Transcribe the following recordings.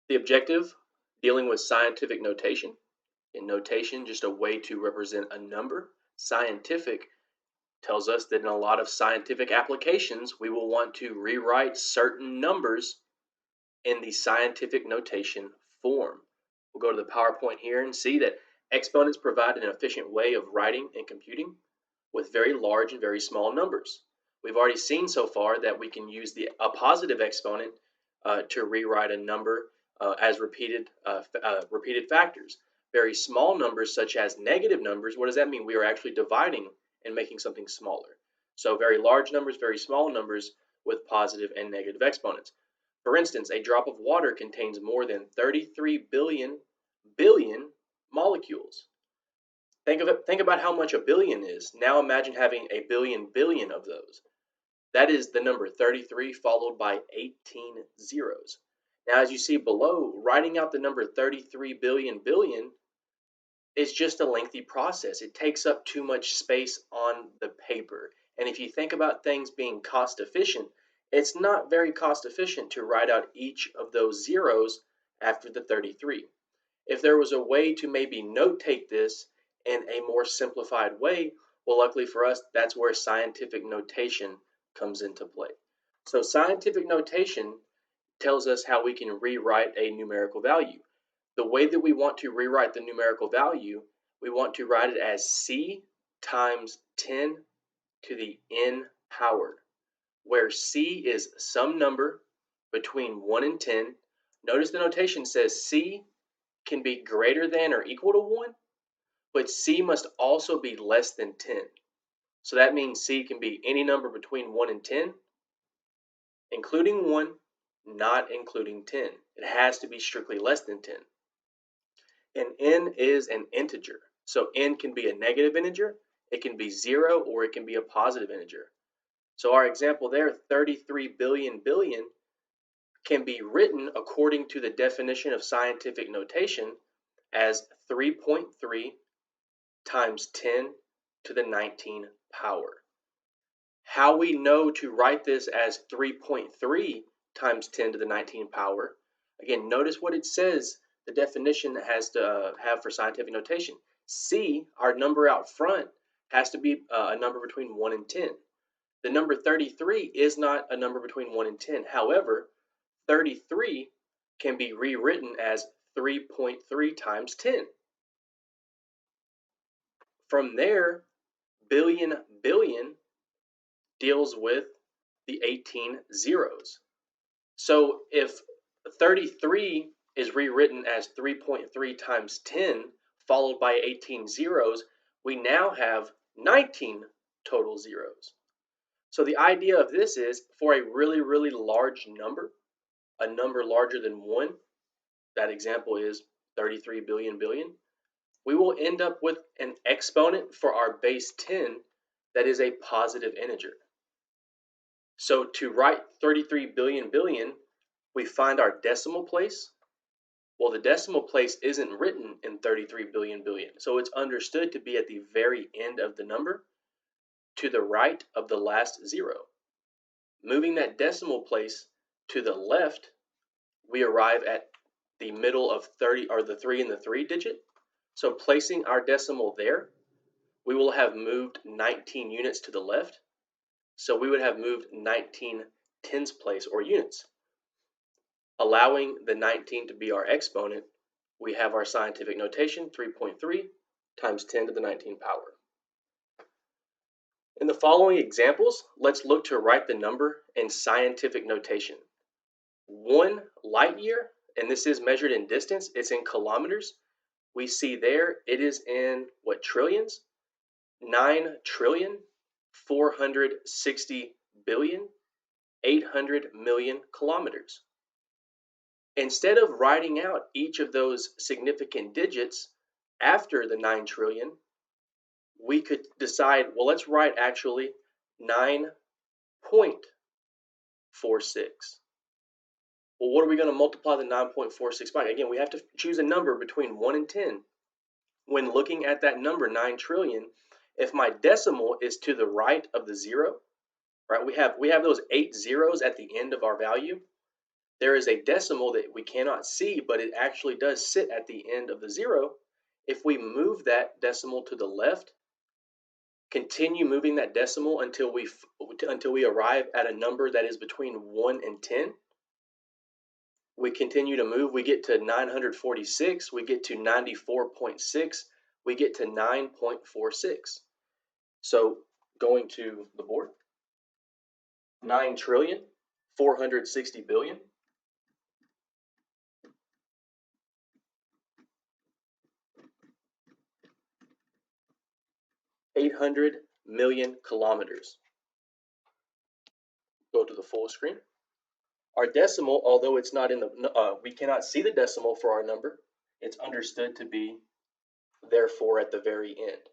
The objective, dealing with scientific notation. In notation, just a way to represent a number. Scientific tells us that in a lot of scientific applications, we will want to rewrite certain numbers in the scientific notation form. We'll go to the PowerPoint here and see that exponents provide an efficient way of writing and computing with very large and very small numbers. We've already seen so far that we can use a positive exponent to rewrite a number as repeated factors. Very small numbers such as negative numbers, what does that mean? We are actually dividing and making something smaller. So very large numbers, very small numbers with positive and negative exponents. For instance, a drop of water contains more than 33 billion molecules. Think about how much a billion is. Now imagine having a billion of those. That is the number 33 followed by 18 zeros. Now, as you see below, writing out the number 33 billion is just a lengthy process. It takes up too much space on the paper. And if you think about things being cost efficient, it's not very cost efficient to write out each of those zeros after the 33. If there was a way to maybe notate this in a more simplified way, well, luckily for us, that's where scientific notation comes into play. So scientific notation tells us how we can rewrite a numerical value. The way that we want to rewrite the numerical value, we want to write it as C times 10 to the n powered, where C is some number between 1 and 10. Notice the notation says C can be greater than or equal to 1, but C must also be less than 10. So that means C can be any number between 1 and 10, including 1, not including 10. It has to be strictly less than 10. And n is an integer. So n can be a negative integer, it can be 0, or it can be a positive integer. So our example there, 33 billion can be written according to the definition of scientific notation as 3.3 times 10 to the 19 power. How we know to write this as 3.3 times 10 to the 19 power, again, notice what it says the definition has to have for scientific notation. C, our number out front, has to be a number between 1 and 10. The number 33 is not a number between 1 and 10. However, 33 can be rewritten as 3.3 times 10. From there, billion deals with the 18 zeros. So if 33 is rewritten as 3.3 times 10 followed by 18 zeros, we now have 19 total zeros. So the idea of this is for a really large number, a number larger than 1, that example is 33 billion, we will end up with an exponent for our base 10 that is a positive integer. So to write 33 billion, we find our decimal place. Well, the decimal place isn't written in 33 billion, so it's understood to be at the very end of the number to the right of the last zero. Moving that decimal place to the left, we arrive at the middle of 30, or the 3 and the 3 digit. So placing our decimal there, we will have moved 19 units to the left. So we would have moved 19 tens place or units. Allowing the 19 to be our exponent, we have our scientific notation 3.3 times 10 to the 19 power. In the following examples, let's look to write the number in scientific notation. 1 light year, and this is measured in distance, it's in kilometers. We see there it is in what, trillions? 9 trillion, 460 billion, 800 million kilometers. Instead of writing out each of those significant digits after the 9 trillion, we could decide, well, let's write actually 9.46. Well, what are we going to multiply the 9.46 by? Again, we have to choose a number between 1 and 10. When looking at that number, 9 trillion, if my decimal is to the right of the 0, right, we have those 8 zeros at the end of our value. there is a decimal that we cannot see, but it actually does sit at the end of the zero. If we move that decimal to the left, continue moving that decimal until we arrive at a number that is between 1 and 10. We continue to move, we get to 946, we get to 94.6, we get to 9.46. So going to the board, 9,460,000,000,000. 800 million kilometers. Go to the full screen. Our decimal, although it's not in the, we cannot see the decimal for our number, it's understood to be therefore at the very end.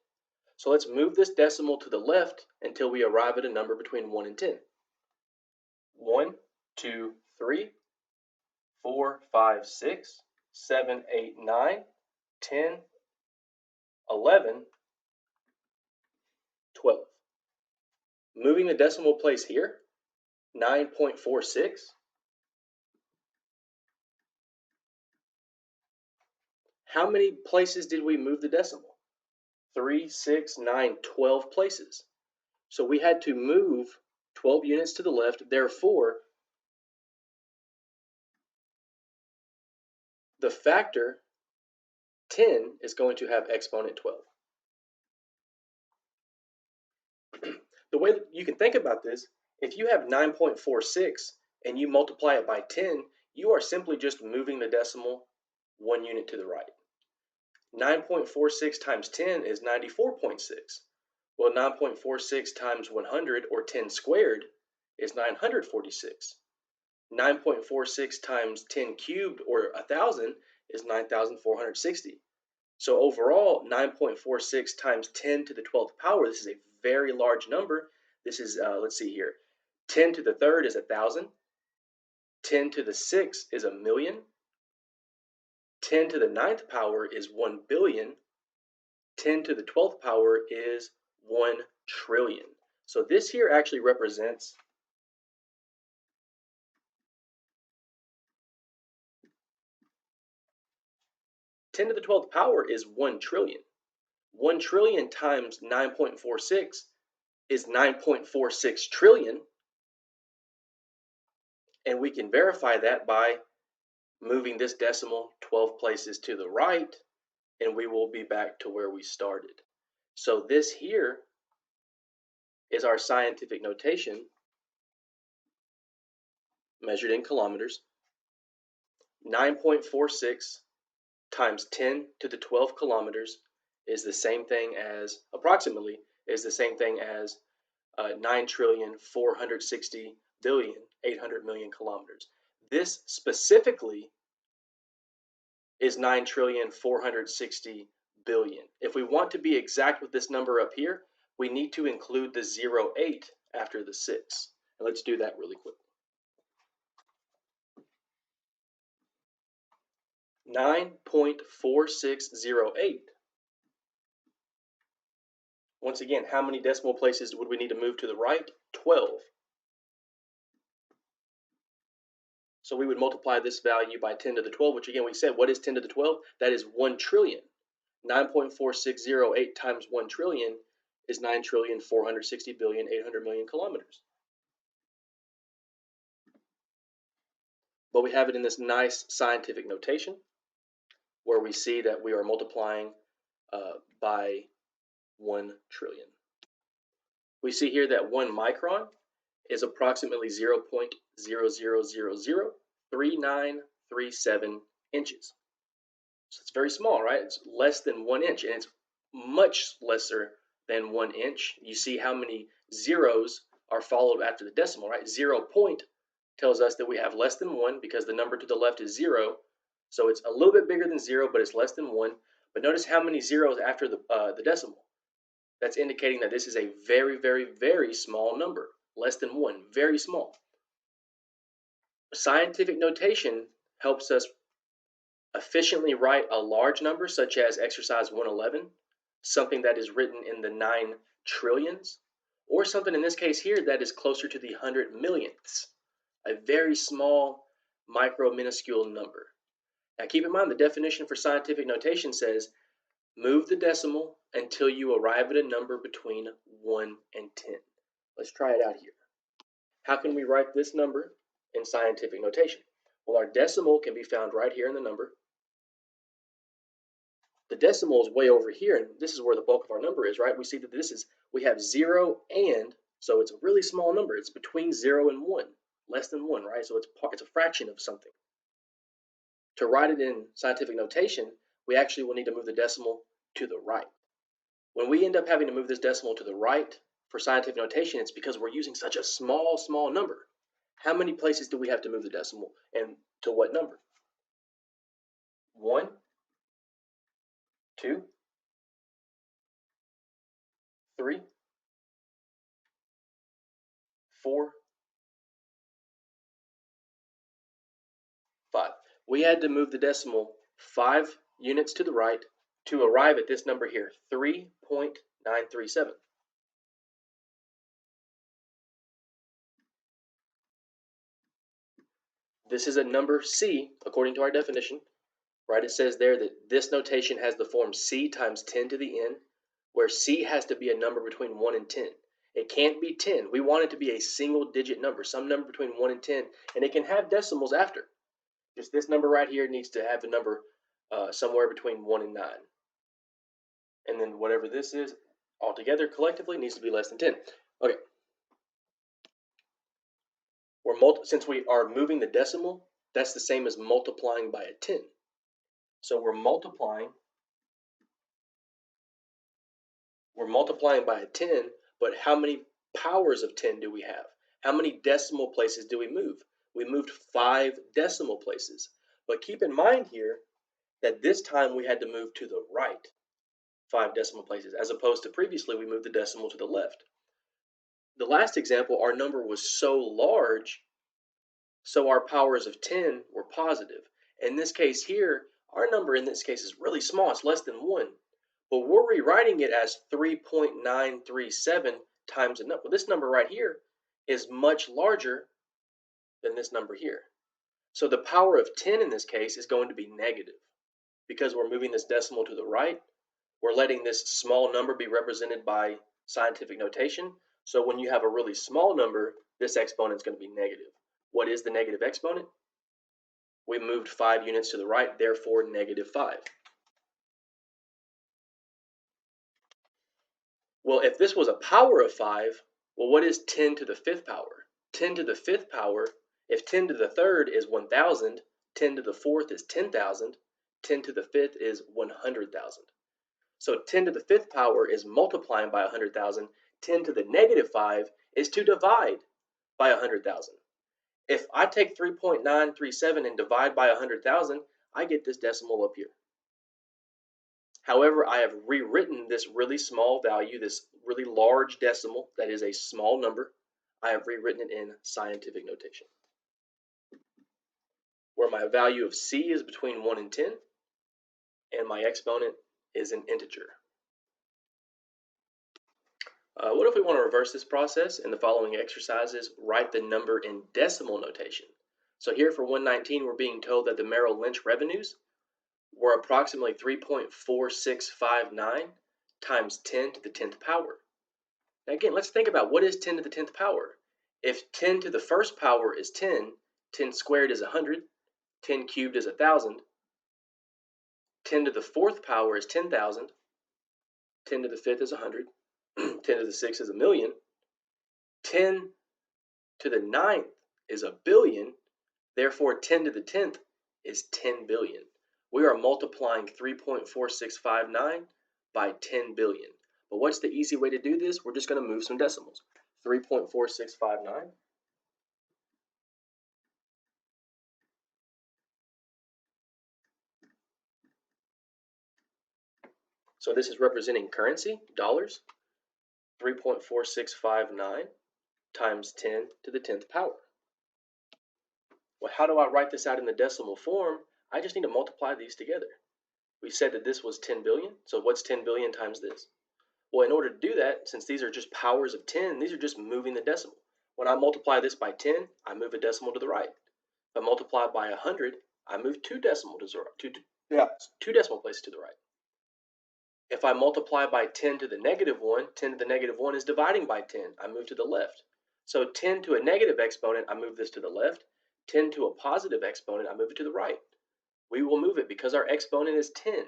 So let's move this decimal to the left until we arrive at a number between 1 and 10. 1, 2, 3, 4, 5, 6, 7, 8, 9, 10, 11, 12. Moving the decimal place here, 9.46. How many places did we move the decimal? 3, 6, 9, 12 places. So we had to move 12 units to the left. Therefore, the factor 10 is going to have exponent 12. The way that you can think about this, if you have 9.46 and you multiply it by 10, you are simply just moving the decimal 1 unit to the right. 9.46 times 10 is 94.6. Well, 9.46 times 100, or 10 squared, is 946. 9.46 times 10 cubed, or 1,000, is 9,460. So overall, 9.46 times 10 to the 12th power, this is a very large number. This is, let's see here, 10 to the third is 1,000. 10 to the 6th is 1,000,000. 10 to the 9th power is 1 billion. 10 to the 12th power is 1 trillion. So this here actually represents 10 to the 12th power is 1 trillion. 1 trillion times 9.46 is 9.46 trillion. And we can verify that by moving this decimal 12 places to the right, and we will be back to where we started. So this here is our scientific notation measured in kilometers. 9.46 times 10 to the 12 kilometers is the same thing as, approximately, is the same thing as 9,460,800,000,000 kilometers. This specifically is 9,460,000,000,000. If we want to be exact with this number up here, we need to include the 0.8 after the 6. And let's do that really quickly. 9.4608. Once again, how many decimal places would we need to move to the right? 12. So we would multiply this value by 10 to the 12, which again we said, what is 10 to the 12? That is 1 trillion. 9.4608 times 1 trillion is 9,460,000,800,000,000 kilometers. But we have it in this nice scientific notation where we see that we are multiplying by 1 trillion. We see here that 1 micron is approximately 0.00003937 inches. So it's very small, right? It's less than 1 inch, and it's much lesser than 1 inch. You see how many zeros are followed after the decimal, right? 0 point tells us that we have less than 1 because the number to the left is 0. So it's a little bit bigger than 0, but it's less than 1. But notice how many zeros after the decimal. That's indicating that this is a very, very, very small number. Less than 1, very small. Scientific notation helps us efficiently write a large number, such as exercise 111, something that is written in the 9 trillions, or something in this case here that is closer to the 100 millionths. A very small micro minuscule number. Now keep in mind the definition for scientific notation says move the decimal until you arrive at a number between 1 and 10. Let's try it out here. How can we write this number in scientific notation? Well, our decimal can be found right here in the number. The decimal is way over here, and this is where the bulk of our number is, right? We see that we have 0 and, so it's a really small number. It's between 0 and 1, less than 1, right? So it's a fraction of something. To write it in scientific notation, we actually will need to move the decimal to the right. When we end up having to move this decimal to the right for scientific notation, it's because we're using such a small number. How many places do we have to move the decimal, and to what number? 1, 2, 3, 4, 5. We had to move the decimal 5 units to the right to arrive at this number here, 3.937. This is a number C, according to our definition, right? It says there that this notation has the form C times 10 to the n, where C has to be a number between 1 and 10. It can't be 10. We want it to be a single digit number, some number between 1 and 10, and it can have decimals after. Just this number right here needs to have a number somewhere between 1 and 9. And then whatever this is altogether collectively needs to be less than 10. Okay. Since we are moving the decimal, that's the same as multiplying by a 10. So we're multiplying by a 10, but how many powers of 10 do we have? How many decimal places do we move? We moved 5 decimal places. But keep in mind here that this time we had to move to the right 5 decimal places, as opposed to previously we moved the decimal to the left. The last example, our number was so large, so our powers of 10 were positive. In this case here, our number in this case is really small, it's less than 1. But we're rewriting it as 3.937 times a number. Well, this number right here is much larger than this number here. So the power of 10 in this case is going to be negative. Because we're moving this decimal to the right, we're letting this small number be represented by scientific notation. So when you have a really small number, this exponent is going to be negative. What is the negative exponent? We moved 5 units to the right, therefore negative 5. Well, if this was a power of 5, well, what is 10 to the 5th power? 10 to the 5th power, if 10 to the 3rd is 1,000, 10 to the 4th is 10,000, 10 to the 5th is 100,000. So 10 to the 5th power is multiplying by 100,000. 10 to the negative 5 is to divide by 100,000. If I take 3.937 and divide by 100,000, I get this decimal up here. However, I have rewritten this really small value, this really large decimal that is a small number. I have rewritten it in scientific notation, where my value of C is between 1 and 10, and my exponent is an integer. What if we want to reverse this process? In the following exercises, write the number in decimal notation. So here for 119, we're being told that the Merrill Lynch revenues were approximately 3.4659 times 10 to the 10th power. Now again, let's think about what is 10 to the 10th power. If 10 to the first power is 10, 10 squared is 100, 10 cubed is 1,000, 10 to the 4th power is 10,000, 10 to the 5th is 100, 10 to the 6th is 1,000,000, 10 to the 9th is 1,000,000,000, therefore 10 to the 10th is 10 billion. We are multiplying 3.4659 by 10 billion. But what's the easy way to do this? We're just going to move some decimals. 3.4659 so this is representing currency, dollars. 3.4659 times 10 to the 10th power. Well, how do I write this out in the decimal form? I just need to multiply these together. We said that this was 10 billion, so what's 10 billion times this? Well, in order to do that, since these are just powers of 10, these are just moving the decimal. When I multiply this by 10, I move a decimal to the right. If I multiply by 100, I move two decimal places to the right. If I multiply by 10 to the negative 1, 10 to the negative 1 is dividing by 10. I move to the left. So 10 to a negative exponent, I move this to the left. 10 to a positive exponent, I move it to the right. We will move it because our exponent is 10.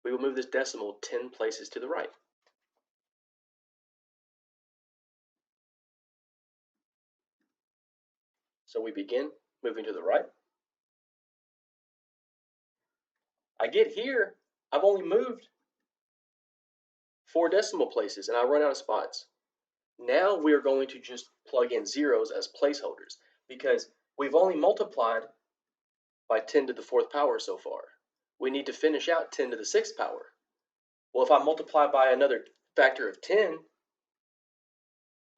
We will move this decimal 10 places to the right. So we begin moving to the right. I get here, I've only moved 4 decimal places and I run out of spots. Now we're going to just plug in zeros as placeholders because we've only multiplied by 10 to the 4th power so far. We need to finish out 10 to the 6th power. Well, if I multiply by another factor of 10,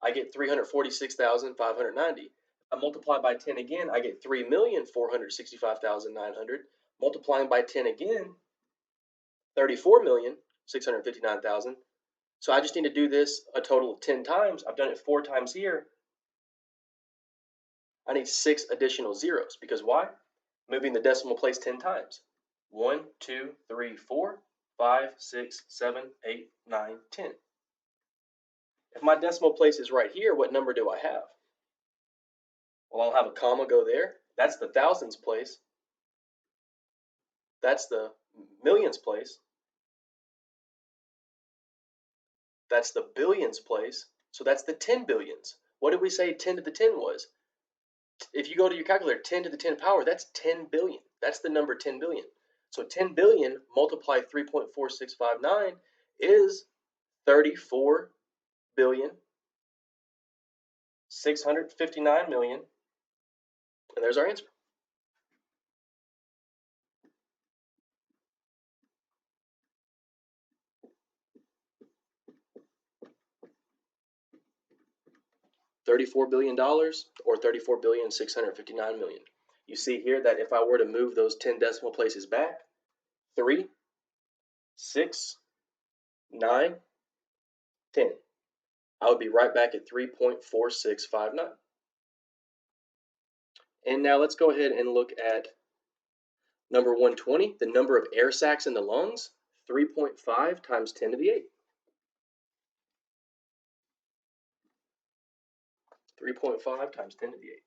I get 346,590. If I multiply by 10 again, I get 3,465,900. Multiplying by 10 again, 34,659,000. So I just need to do this a total of 10 times. I've done it 4 times here. I need 6 additional zeros because why? Moving the decimal place 10 times. 1, 2, 3, 4, 5, 6, 7, 8, 9, 10. If my decimal place is right here, what number do I have? Well, I'll have a comma go there. That's the thousands place. That's the millions place. That's the billions place. So that's the 10 billions. What did we say 10 to the 10 was? If you go to your calculator, 10 to the 10 power, that's 10 billion. That's the number 10 billion. So 10 billion multiplied 3.4659 is 34 billion 659 million, and there's our answer. $34 billion or 34,659,000,000. You see here that if I were to move those 10 decimal places back, 3, 6, 9, 10, I would be right back at 3.4659. And now let's go ahead and look at number 120, the number of air sacs in the lungs, 3.5 times 10 to the 8. 3.5 times 10 to the 8.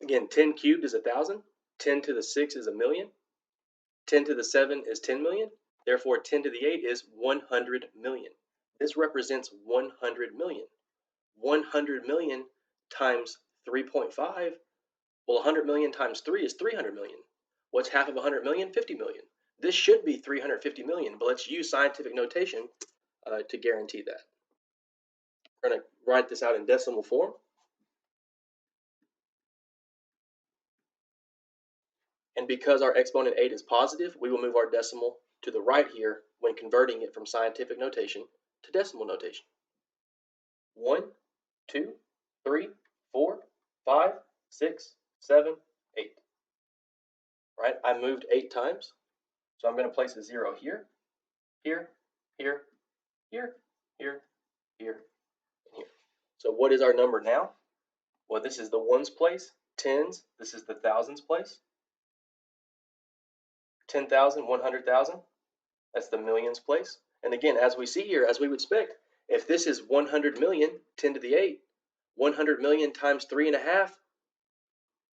Again, 10 cubed is 1,000. 10 to the 6 is 1,000,000. 10 to the 7 is 10 million. Therefore, 10 to the 8 is 100 million. This represents 100 million. 100 million times 3.5. Well, 100 million times 3 is 300 million. What's half of 100 million? 50 million. This should be 350 million, but let's use scientific notation to guarantee that. We're going to write this out in decimal form. And because our exponent 8 is positive, we will move our decimal to the right here when converting it from scientific notation to decimal notation. 1, 2, 3, 4, 5, 6, 7, 8. Right? I moved 8 times. So I'm going to place a 0 here, here, here, here, here, here, and here. So what is our number now? Well, this is the ones place, tens. This is the thousands place. 10,000, 100,000. That's the millions place. And again, as we see here, as we would expect, if this is 100 million, 10 to the 8, 100 million times 3.5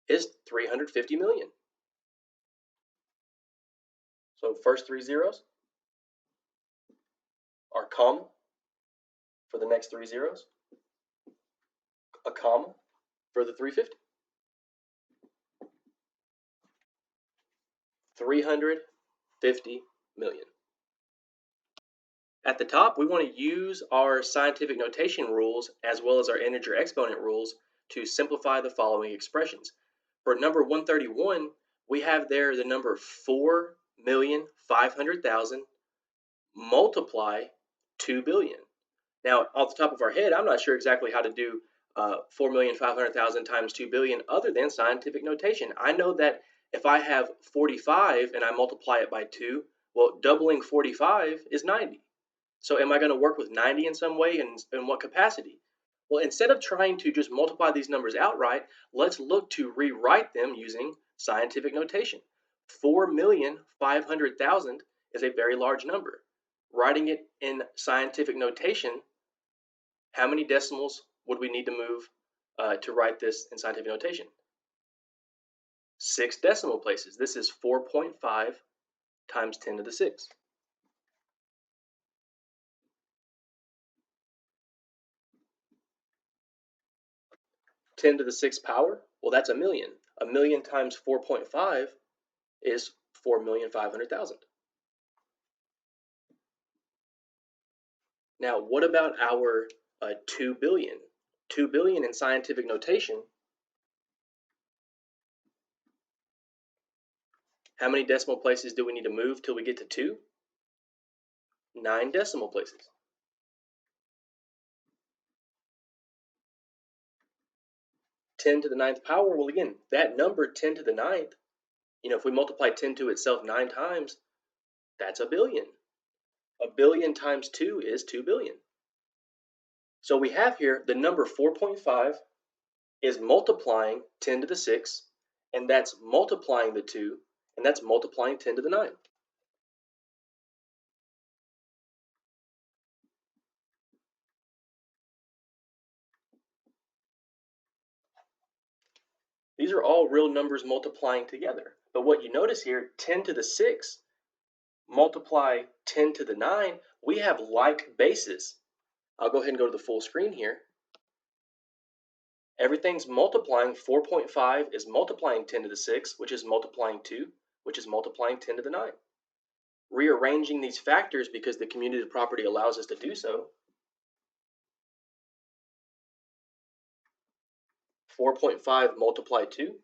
is 350 million. So first 3 zeros are comma for the next 3 zeros, a comma for the 350. 350 million. At the top, we want to use our scientific notation rules as well as our integer exponent rules to simplify the following expressions. For number 131, we have there the number 4,500,000 multiply 2 billion. Now, off the top of our head, I'm not sure exactly how to do 4,500,000 times 2 billion other than scientific notation. I know that if I have 45 and I multiply it by 2, well, doubling 45 is 90. So am I going to work with 90 in some way, and in what capacity? Well, instead of trying to just multiply these numbers outright, let's look to rewrite them using scientific notation. 4,500,000 is a very large number. Writing it in scientific notation, how many decimals would we need to move to write this in scientific notation? 6 decimal places. This is 4.5 times 10 to the 6. 10 to the 6th power, well, that's a million. A million times 4.5 is 4,500,000. Now, what about our 2 billion? 2 billion in scientific notation, how many decimal places do we need to move till we get to 2? 9 decimal places. 10 to the 9th power, well, again, that number 10 to the 9th, if we multiply 10 to itself 9 times, that's a billion. A billion times 2 is 2 billion. So we have here the number 4.5 is multiplying 10 to the 6, and that's multiplying the 2, and that's multiplying 10 to the 9. These are all real numbers multiplying together. But what you notice here, 10 to the 6 multiply 10 to the 9, we have like bases. I'll go ahead and go to the full screen here. Everything's multiplying. 4.5 is multiplying 10 to the 6, which is multiplying 2, which is multiplying 10 to the 9. Rearranging these factors because the commutative property allows us to do so. 4.5 multiply 2,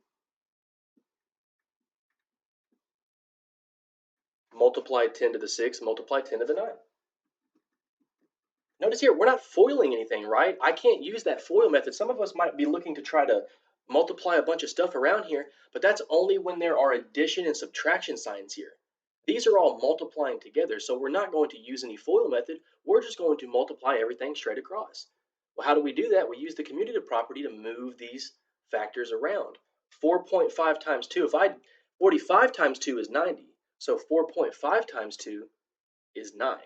multiply 10 to the 6, multiply 10 to the 9. Notice here, we're not foiling anything, right? I can't use that FOIL method. Some of us might be looking to try to multiply a bunch of stuff around here, but that's only when there are addition and subtraction signs here. These are all multiplying together, so we're not going to use any FOIL method. We're just going to multiply everything straight across. Well, how do we do that? We use the commutative property to move these factors around. 4.5 times 2, 45 times 2 is 90, so 4.5 times 2 is 9.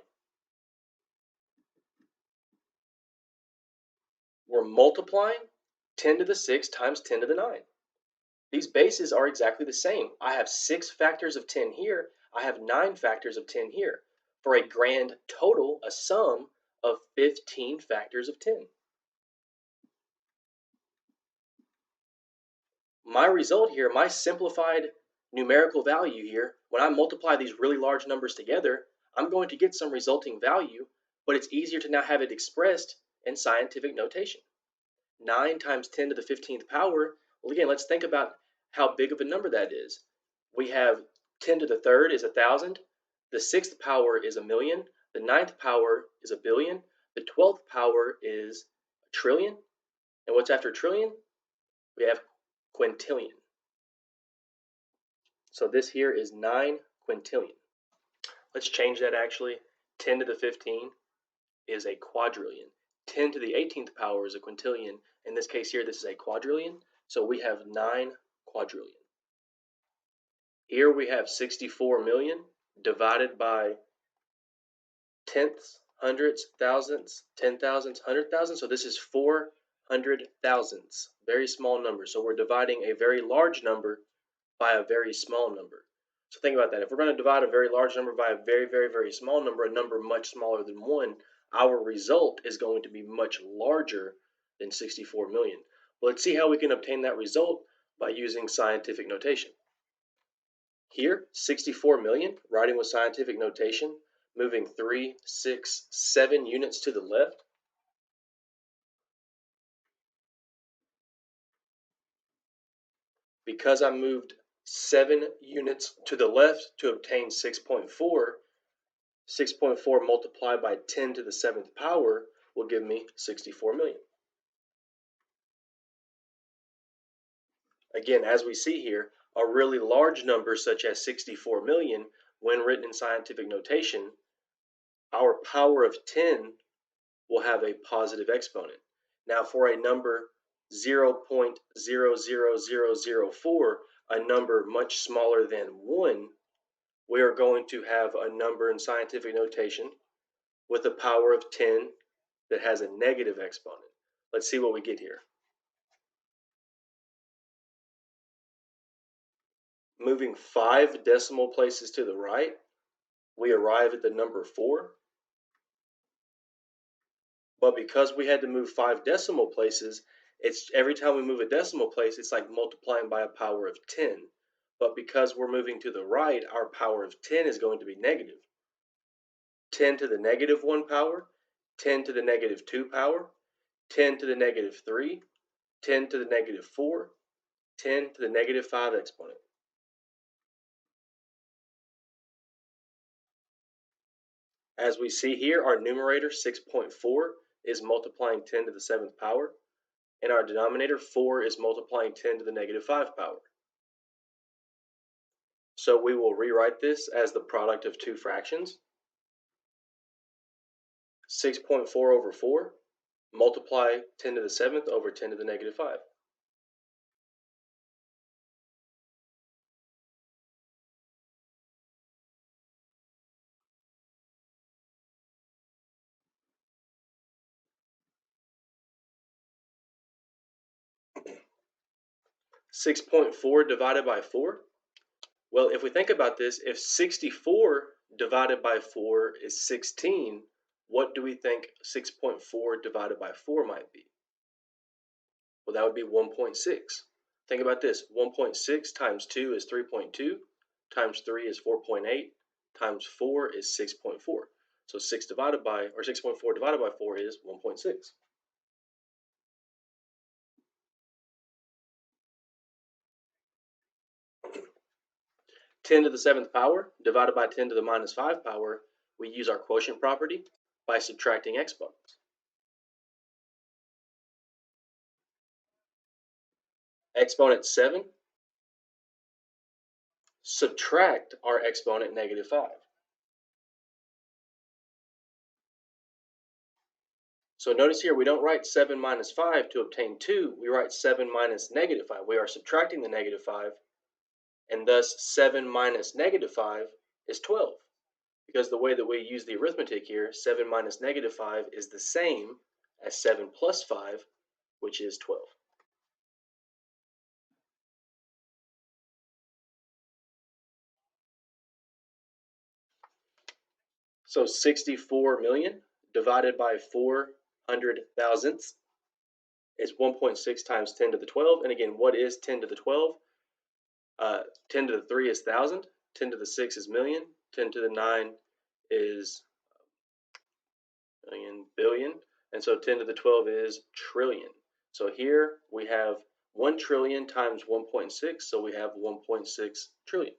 We're multiplying 10 to the 6 times 10 to the 9. These bases are exactly the same. I have 6 factors of 10 here. I have 9 factors of 10 here, for a grand total, a sum of 15 factors of 10. My result here, my simplified numerical value here, when I multiply these really large numbers together, I'm going to get some resulting value, but it's easier to now have it expressed in scientific notation. 9 times 10 to the 15th power, well, again, let's think about how big of a number that is. We have 10 to the 3rd is 1,000. The 6th power is a million. The 9th power is a billion. The 12th power is a trillion. And what's after trillion? We have quintillion. So this here is 9 quintillion. Let's change that actually. 10 to the 15 is a quadrillion. 10 to the 18th power is a quintillion. In this case here, this is a quadrillion. So we have 9 quadrillion. Here we have 64 million divided by tenths, hundreds, thousandths, 10,000s, 100,000. So this is 400 thousandths. Very small number. So we're dividing a very large number by a very small number. So think about that. If we're going to divide a very large number by a very, very, very small number, a number much smaller than 1, our result is going to be much larger than 64 million. Well, let's see how we can obtain that result by using scientific notation. Here, 64 million, writing with scientific notation, moving 3, 6, 7 units to the left. Because I moved 7 units to the left to obtain 6.4, 6.4 multiplied by 10 to the 7th power will give me 64 million. Again, as we see here, a really large number such as 64 million, when written in scientific notation, our power of 10 will have a positive exponent. Now for a number 0.00004, a number much smaller than 1, we are going to have a number in scientific notation with a power of 10 that has a negative exponent. Let's see what we get here. Moving 5 decimal places to the right, we arrive at the number 4. But because we had to move 5 decimal places, it's every time we move a decimal place, it's like multiplying by a power of 10. But because we're moving to the right, our power of 10 is going to be negative. 10 to the negative 1 power, 10 to the negative 2 power, 10 to the negative 3, 10 to the negative 4, 10 to the negative 5 exponent. As we see here, our numerator 6.4 is multiplying 10 to the 7th power, and our denominator 4 is multiplying 10 to the negative 5 power. So we will rewrite this as the product of two fractions. 6.4 over 4, multiply 10 to the 7th over 10 to the negative 5. Six 6.4 divided by 4. Well, if we think about this, if 64 divided by 4 is 16, what do we think 6.4 divided by 4 might be? Well, that would be 1.6. Think about this, 1.6 times 2 is 3.2, times 3 is 4.8, times 4 is 6.4. So 6.4 divided by 4 is 1.6. 10 to the 7th power divided by 10 to the minus 5 power, we use our quotient property by subtracting exponents. Exponent 7, subtract our exponent negative 5. So notice here we don't write 7 minus 5 to obtain 2, we write 7 minus negative 5. We are subtracting the negative 5, and thus 7 minus negative 5 is 12. Because the way that we use the arithmetic here, 7 minus negative 5 is the same as 7 plus 5, which is 12. So 64 million divided by 400 thousandths is 1.6 times 10 to the 12. And again, what is 10 to the 12? 10 to the 3 is 1,000. 10 to the 6 is million. 10 to the 9 is billion. And so 10 to the 12 is trillion. So here we have 1 trillion times 1.6, so we have 1.6 trillion.